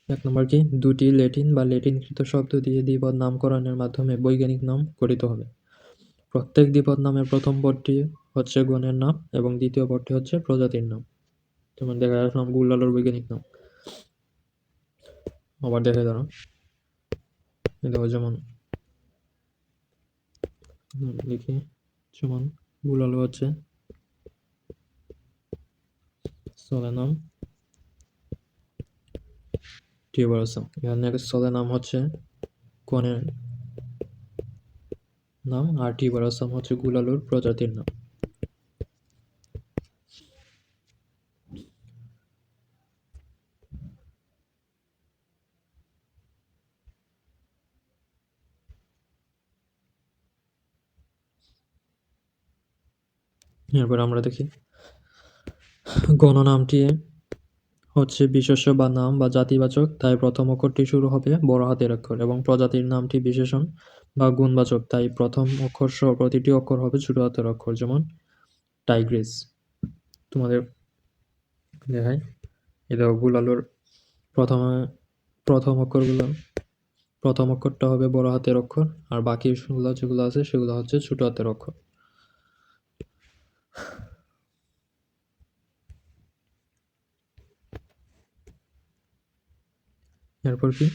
1 নম্বর কি? 2টি ল্যাটিন বা ল্যাটিনকৃত শব্দ দিয়ে দ্বিপদ নামকরণের মাধ্যমে বৈজ্ঞানিক নাম গঠিত হবে। প্রত্যেক দ্বিপদ নামের প্রথম পদটি হচ্ছে গণের নাম এবং দ্বিতীয় পদটি হচ্ছে প্রজাতির নাম। যেমন দেখা আসলাম গুল আলুর বৈজ্ঞানিক নাম। আবার দেখে দাঁড়াও, দেখো যেমন লিখি, যেমন গুল আলু হচ্ছে সোলেনাম টিউবারাসাম। এখানে সোলেনাম হচ্ছে গণের নাম আর টিউবারাসাম হচ্ছে গুল আলুর প্রজাতির নাম। এরপর আমরা দেখি গণ নামটি হচ্ছে বিশেষ্য বা নাম বা জাতিবাচক, তাই প্রথম অক্ষরটি শুরু হবে বড় হাতের অক্ষর, এবং প্রজাতির নামটি বিশেষণ বা গুণবাচক, তাই প্রথম অক্ষর সহ প্রতিটি অক্ষর হবে ছোট হাতের অক্ষর। যেমন টাইগ্রিস। তোমাদের দেখাই, এটা গুল আলুর প্রথম অক্ষরগুলো, প্রথম অক্ষরটা হবে বড় হাতের অক্ষর আর বাকিগুলো যেগুলো আছে সেগুলো হচ্ছে ছোট হাতের অক্ষর। এরপর কি?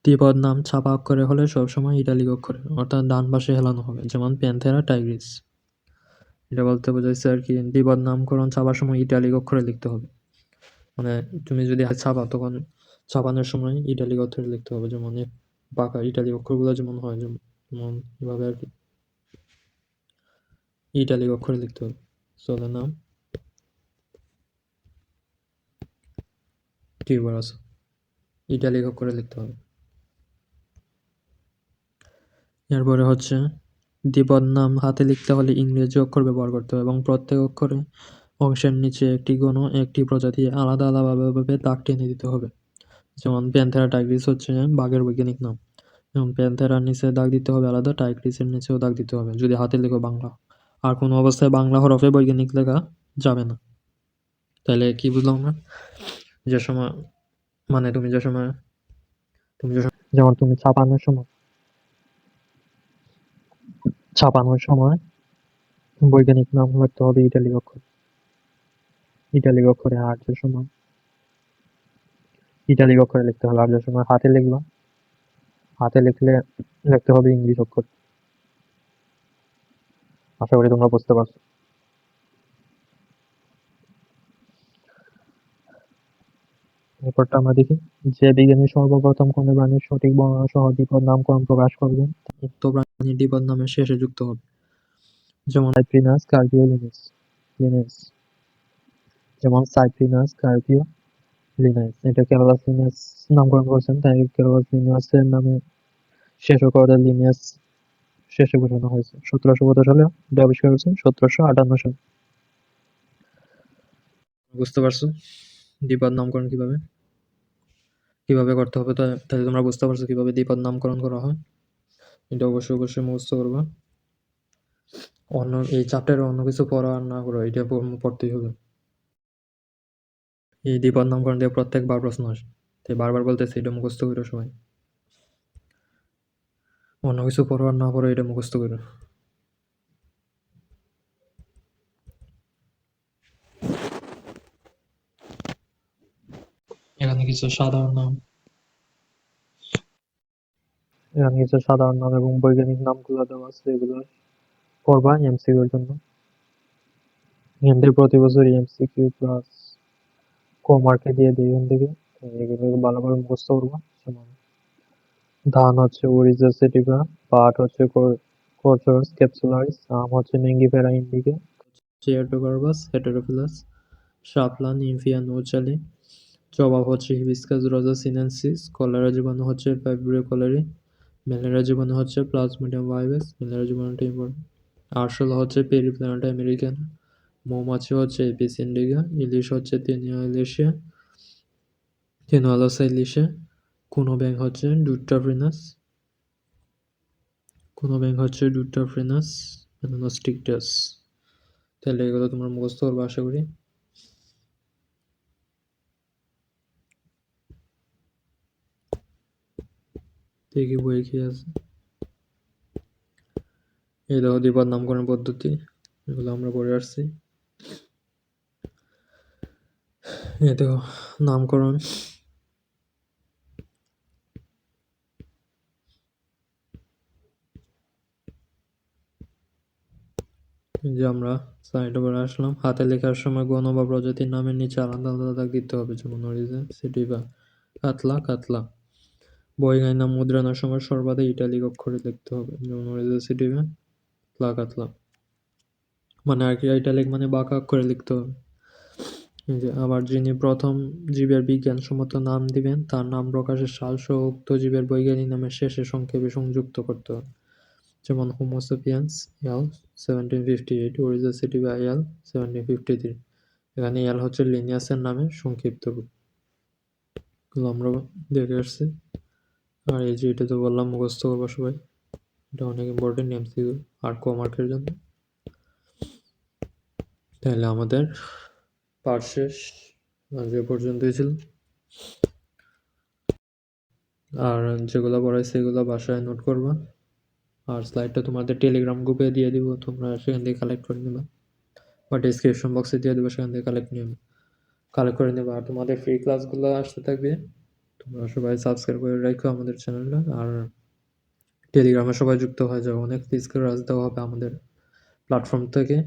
দ্বিপদ নাম ছাপা অক্ষরে হলে সবসময় ইটালিক অক্ষরে অর্থাৎ ডান পাশে হেলানো হবে। যেমন প্যান্থেরা, টাইগ্রিস। এটা বলতে বোঝাইছে আর কি, দ্বিপদ নামকরণ ছাপার সময় ইটালিক অক্ষরে লিখতে হবে। মানে তুমি যদি ছাপা তখন ছাপানোর সময় ইটালিক অক্ষরে লিখতে হবে। যেমন বাঁকা ইটালিক অক্ষরগুলো যেমন হয়, যেমন এভাবে আর কি ইটালিক অক্ষরে লিখতে হবে। সোলেনাম টিউবার আছে, ইটালিক অক্ষরে লিখতে হবে। এরপরে হচ্ছে দ্বিপদ নাম হাতে লিখতে হলে ইংরেজি অক্ষর ব্যবহার করতে হবে এবং প্রত্যেক অক্ষরে অংশের নিচে একটি গণ একটি প্রজাতি আলাদা আলাদাভাবে দাগ টেনে দিতে হবে। যেমন প্যান্থেরা টাইগ্রিস হচ্ছে বাঘের বৈজ্ঞানিক নাম, এবং প্যান্থেরার নিচে দাগ দিতে হবে আলাদা, টাইগ্রিসের নিচেও দাগ দিতে হবে যদি হাতে লেখো বাংলা। আর কোনো অবস্থায় বাংলা হরফে বৈজ্ঞানিক লেখা যাবে না। তাহলে কি বুঝলাম না? যে সময় মানে তুমি যে সময় যেমন তুমি ছাপানোর সময় বৈজ্ঞানিক নাম লিখতে হবে ইটালিক অক্ষরে, আর যে সময় ইটালিক অক্ষরে লিখতে হবে, আর যে সময় হাতে লিখতে হবে ইংলিশ অক্ষর। আশা করি তোমরা বুঝতে পারছো। এরপরটা আমরা দেখি, যে বিজ্ঞানী সর্বপ্রথম কোনো প্রাণীর সঠিক বর্ণনা সহ দ্বিপদ নামকরণ প্রকাশ করবেন উক্ত প্রাণীর দ্বিপদ নামের শেষে যুক্ত হবে। যেমন সাইপ্রিনাস কার্পিও লিনেস, যেমন সাইপ্রিনাস কার্পিও লিনেস, এটা ক্যারোলাস লিনেস নামকরণ করেছেন, তাই ক্যারোলাস লিনিয়াসের নামে শেষ করে লিনিয়াস শেষে বোঝানো হয়েছে। 1715 সালে এটা আবিষ্কার করেছেন, 1758 সালে। বুঝতে পারছো দ্বিপদ নামকরণ কিভাবে করতে হবে? তাহলে তোমরা বুঝতে পারছো কিভাবে দ্বিপদ নামকরণ করা হয়। এটা অবশ্যই মুখস্থ করবা। এই চ্যাপ্টারে অন্য কিছু পড়া আর না করো, এটা পড়তেই হবে। এই দ্বিপদ নামকরণ দিয়ে প্রত্যেকবার প্রশ্ন আসে, তাই বারবার বলতেছি এটা মুখস্থ করো সবাই। অন্য কিছু পড়ো আর না পড়ো, এটা মুখস্থ করো। এখানে কিছু সাধারণ নাম এবং বৈজ্ঞানিক নামগুলো দেওয়া আছে, এগুলো পড়বা এমসিকিউ এর জন্য। এখান প্রতি বছর এমসিকিউ প্লাস মার্কে দিয়ে দিই এখান থেকে, এগুলো ভালোভাবে মুখস্থ করবা। যেমন ধান হচ্ছে ওরিজা সেটিভা, পাট হচ্ছে কোরচস ক্যাপসুলারিস, আম হচ্ছে ম্যাঙ্গিফেরা ইন্ডিকা, চেয়ারটোগার্বাস হেটেরোফিলাস, শাপলা নিমফিয়া নোচালি, জবা হচ্ছে হিবিস্কাস রোজা সিনেনসিস, কলেরা জীবাণু হচ্ছে ভাইব্রিও কলেরি, ম্যালেরিয়া জীবাণু হচ্ছে প্লাজমোডিয়াম ভাইরাস, ম্যালেরিয়া জীবাণুটা ইম্পর্টেন্ট। আরশোলা হচ্ছে পেরিপ্ল্যানেটা আমেরিকান, মৌমাছি হচ্ছে এপিস ইন্ডিকা, ইলিশ হচ্ছে তেনুয়ালোসা ইলিশে, কোনো ব্যাঙ হচ্ছে ডুটাফ্রিনাস মেলানোস্টিকটাস। তাহলে এগুলো তোমরা মুখস্থ করবে আশা করি। দেখি বই কি আছে। এই দেখো দ্বিপদ নামকরণ পদ্ধতি, এগুলো আমরা পড়ে আসছি। এই দেখো নামকরণ, যে আমরা সাইড ওভার আসলাম। হাতে লেখার সময় গণ বা প্রজাতির নামের নিচে আলাদা আলাদা দাগ দিতে হবে, যেমন অরিজিন সেটিভা কাতলা। বইগাই নাম মুদ্রণের সময় সর্বাধিক ইটালিক অক্ষরে লিখতে হবে, যেমন অরিজিন সেটিভা কাতলা। মানে আর কি, ইটালিক মানে বাঁকা অক্ষরে লিখতে হবে। আবার যিনি প্রথম জীবের বিজ্ঞানসম্মত নাম দিবেন তার নাম প্রকাশের সাল সহ উক্ত জীবের বৈজ্ঞানিক নামের শেষে সংক্ষেপে সংযুক্ত করতে হবে। যেমন হোমোসেপিয়েন্স এল 1758, ওরিজা সেটিভা এল 1753। এখানে এল হচ্ছে লিনিয়াসের নামের সংক্ষিপ্ত রূপ। আমরা দেখে আসছি। আর এই যে এটা তো বললাম মুখস্থ করবো সবাই, এটা অনেক ইম্পর্টেন্ট এমসিকিউ আর মার্কের জন্য। তাহলে আমাদের পাঠ শেষ, আজ এ পর্যন্তই ছিল। আর যেগুলো পড়াইছে সেগুলো বাসায় নোট করবা, আর স্লাইডটা তোমাদের টেলিগ্রাম গ্রুপে দিয়ে দিব, তোমরা সেখান থেকে কালেক্ট করে নেবা, বা ডিসক্রিপশন বক্সে দিয়ে দেবো, সেখান থেকে কালেক্ট করে নেবা। আর তোমাদের ফ্রি ক্লাসগুলো আসতে থাকবে, তোমরা সবাই সাবস্ক্রাইব করে রাখো আমাদের চ্যানেলটা, আর টেলিগ্রামে সবাই যুক্ত হয়ে যাও, অনেক ফ্রি ক্লাস দেওয়া হবে আমাদের প্ল্যাটফর্ম থেকে।